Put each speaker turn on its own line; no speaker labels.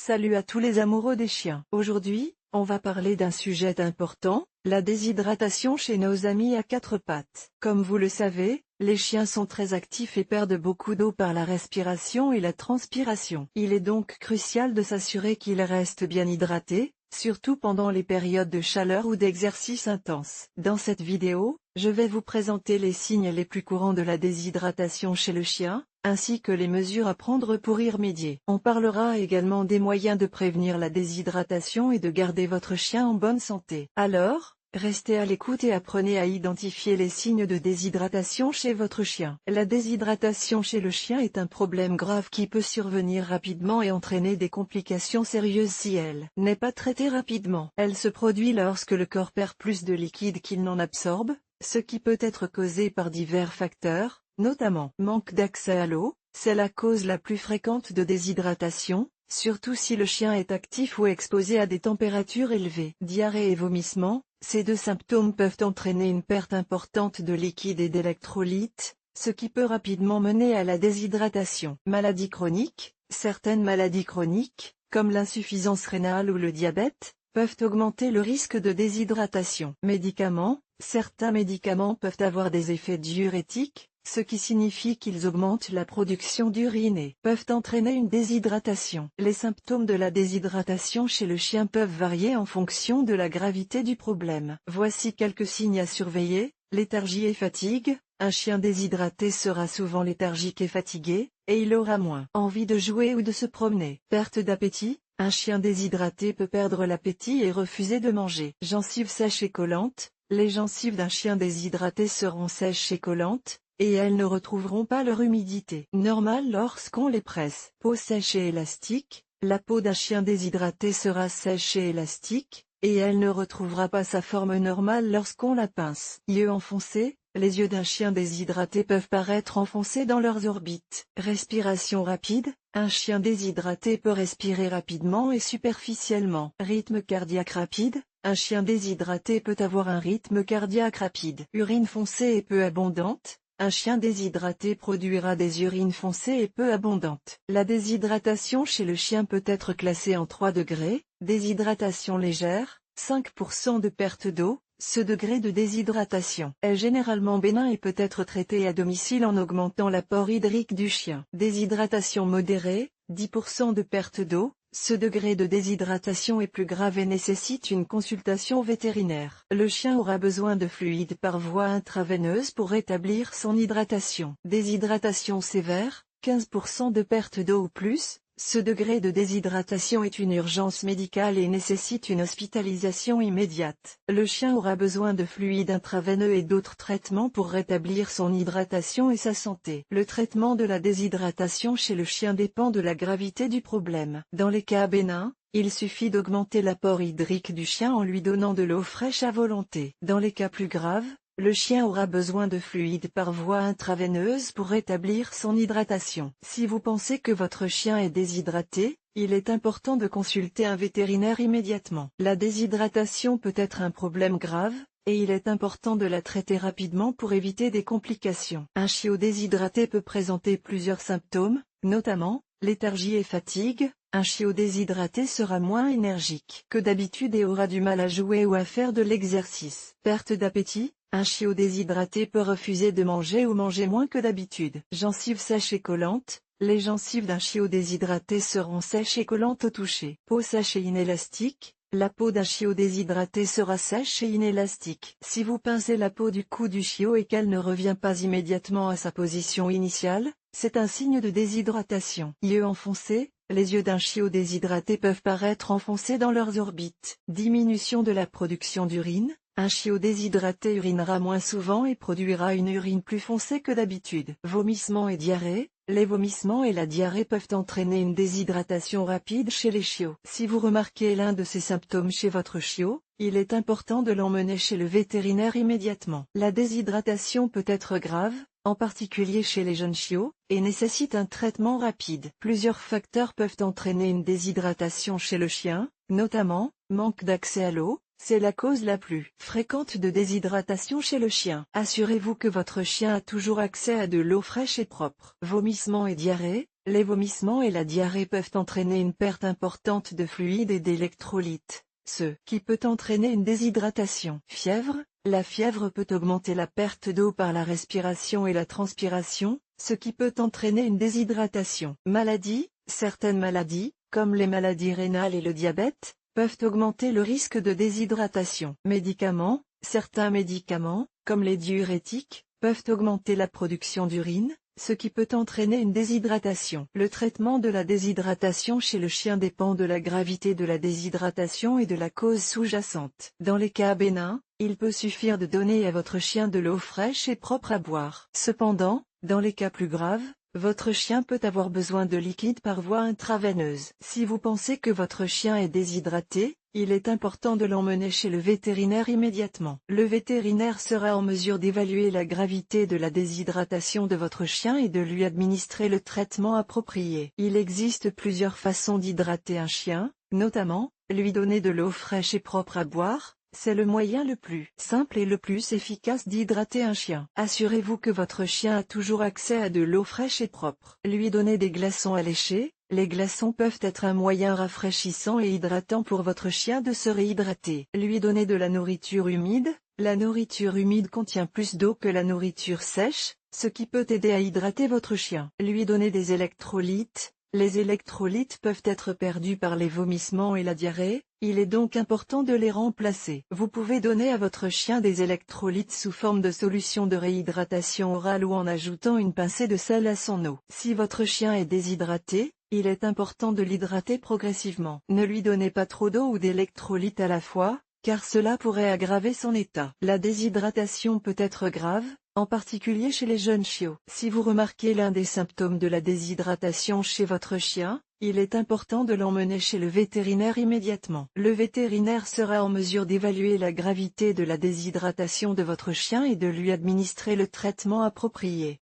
Salut à tous les amoureux des chiens. Aujourd'hui, on va parler d'un sujet important, la déshydratation chez nos amis à quatre pattes. Comme vous le savez, les chiens sont très actifs et perdent beaucoup d'eau par la respiration et la transpiration. Il est donc crucial de s'assurer qu'ils restent bien hydratés, surtout pendant les périodes de chaleur ou d'exercice intense. Dans cette vidéo, je vais vous présenter les signes les plus courants de la déshydratation chez le chien, ainsi que les mesures à prendre pour y remédier. On parlera également des moyens de prévenir la déshydratation et de garder votre chien en bonne santé. Alors, restez à l'écoute et apprenez à identifier les signes de déshydratation chez votre chien. La déshydratation chez le chien est un problème grave qui peut survenir rapidement et entraîner des complications sérieuses si elle n'est pas traitée rapidement. Elle se produit lorsque le corps perd plus de liquide qu'il n'en absorbe, ce qui peut être causé par divers facteurs, notamment manque d'accès à l'eau, c'est la cause la plus fréquente de déshydratation, surtout si le chien est actif ou exposé à des températures élevées. Diarrhée et vomissement, ces deux symptômes peuvent entraîner une perte importante de liquide et d'électrolytes, ce qui peut rapidement mener à la déshydratation. Maladies chroniques, certaines maladies chroniques, comme l'insuffisance rénale ou le diabète, peuvent augmenter le risque de déshydratation. Médicaments, certains médicaments peuvent avoir des effets diurétiques, ce qui signifie qu'ils augmentent la production d'urine et peuvent entraîner une déshydratation. Les symptômes de la déshydratation chez le chien peuvent varier en fonction de la gravité du problème. Voici quelques signes à surveiller. Léthargie et fatigue, un chien déshydraté sera souvent léthargique et fatigué, et il aura moins envie de jouer ou de se promener. Perte d'appétit, un chien déshydraté peut perdre l'appétit et refuser de manger. Gencives sèches et collantes, les gencives d'un chien déshydraté seront sèches et collantes, et elles ne retrouveront pas leur humidité normale lorsqu'on les presse. Peau sèche et élastique, la peau d'un chien déshydraté sera sèche et élastique, et elle ne retrouvera pas sa forme normale lorsqu'on la pince. Yeux enfoncés, les yeux d'un chien déshydraté peuvent paraître enfoncés dans leurs orbites. Respiration rapide, un chien déshydraté peut respirer rapidement et superficiellement. Rythme cardiaque rapide, un chien déshydraté peut avoir un rythme cardiaque rapide. Urine foncée et peu abondante, un chien déshydraté produira des urines foncées et peu abondantes. La déshydratation chez le chien peut être classée en 3 degrés, déshydratation légère, 5% de perte d'eau. Ce degré de déshydratation est généralement bénin et peut être traité à domicile en augmentant l'apport hydrique du chien. Déshydratation modérée, 10% de perte d'eau. Ce degré de déshydratation est plus grave et nécessite une consultation vétérinaire. Le chien aura besoin de fluide par voie intraveineuse pour rétablir son hydratation. Déshydratation sévère, 15% de perte d'eau ou plus. Ce degré de déshydratation est une urgence médicale et nécessite une hospitalisation immédiate. Le chien aura besoin de fluide intraveineux et d'autres traitements pour rétablir son hydratation et sa santé. Le traitement de la déshydratation chez le chien dépend de la gravité du problème. Dans les cas bénins, il suffit d'augmenter l'apport hydrique du chien en lui donnant de l'eau fraîche à volonté. Dans les cas plus graves, le chien aura besoin de fluide par voie intraveineuse pour rétablir son hydratation. Si vous pensez que votre chien est déshydraté, il est important de consulter un vétérinaire immédiatement. La déshydratation peut être un problème grave, et il est important de la traiter rapidement pour éviter des complications. Un chiot déshydraté peut présenter plusieurs symptômes, notamment léthargie et fatigue. Un chiot déshydraté sera moins énergique que d'habitude et aura du mal à jouer ou à faire de l'exercice. Perte d'appétit. Un chiot déshydraté peut refuser de manger ou manger moins que d'habitude. Gencives sèches et collantes, les gencives d'un chiot déshydraté seront sèches et collantes au toucher. Peau sèche et inélastique, la peau d'un chiot déshydraté sera sèche et inélastique. Si vous pincez la peau du cou du chiot et qu'elle ne revient pas immédiatement à sa position initiale, c'est un signe de déshydratation. Yeux enfoncés, les yeux d'un chiot déshydraté peuvent paraître enfoncés dans leurs orbites. Diminution de la production d'urine. Un chiot déshydraté urinera moins souvent et produira une urine plus foncée que d'habitude. Vomissements et diarrhée, les vomissements et la diarrhée peuvent entraîner une déshydratation rapide chez les chiots. Si vous remarquez l'un de ces symptômes chez votre chiot, il est important de l'emmener chez le vétérinaire immédiatement. La déshydratation peut être grave, en particulier chez les jeunes chiots, et nécessite un traitement rapide. Plusieurs facteurs peuvent entraîner une déshydratation chez le chien, notamment, manque d'accès à l'eau. C'est la cause la plus fréquente de déshydratation chez le chien. Assurez-vous que votre chien a toujours accès à de l'eau fraîche et propre. Vomissements et diarrhée. Les vomissements et la diarrhée peuvent entraîner une perte importante de fluide et d'électrolytes, ce qui peut entraîner une déshydratation. Fièvre. La fièvre peut augmenter la perte d'eau par la respiration et la transpiration, ce qui peut entraîner une déshydratation. Maladie. Certaines maladies, comme les maladies rénales et le diabète, peuvent augmenter le risque de déshydratation. Médicaments. Certains médicaments, comme les diurétiques, peuvent augmenter la production d'urine, ce qui peut entraîner une déshydratation. Le traitement de la déshydratation chez le chien dépend de la gravité de la déshydratation et de la cause sous-jacente. Dans les cas bénins, il peut suffire de donner à votre chien de l'eau fraîche et propre à boire. Cependant, dans les cas plus graves, votre chien peut avoir besoin de liquide par voie intraveineuse. Si vous pensez que votre chien est déshydraté, il est important de l'emmener chez le vétérinaire immédiatement. Le vétérinaire sera en mesure d'évaluer la gravité de la déshydratation de votre chien et de lui administrer le traitement approprié. Il existe plusieurs façons d'hydrater un chien, notamment, lui donner de l'eau fraîche et propre à boire. C'est le moyen le plus simple et le plus efficace d'hydrater un chien. Assurez-vous que votre chien a toujours accès à de l'eau fraîche et propre. Lui donner des glaçons à lécher. Les glaçons peuvent être un moyen rafraîchissant et hydratant pour votre chien de se réhydrater. Lui donner de la nourriture humide. La nourriture humide contient plus d'eau que la nourriture sèche, ce qui peut aider à hydrater votre chien. Lui donner des électrolytes. Les électrolytes peuvent être perdus par les vomissements et la diarrhée, il est donc important de les remplacer. Vous pouvez donner à votre chien des électrolytes sous forme de solution de réhydratation orale ou en ajoutant une pincée de sel à son eau. Si votre chien est déshydraté, il est important de l'hydrater progressivement. Ne lui donnez pas trop d'eau ou d'électrolytes à la fois, car cela pourrait aggraver son état. La déshydratation peut être grave, en particulier chez les jeunes chiots. Si vous remarquez l'un des symptômes de la déshydratation chez votre chien, il est important de l'emmener chez le vétérinaire immédiatement. Le vétérinaire sera en mesure d'évaluer la gravité de la déshydratation de votre chien et de lui administrer le traitement approprié.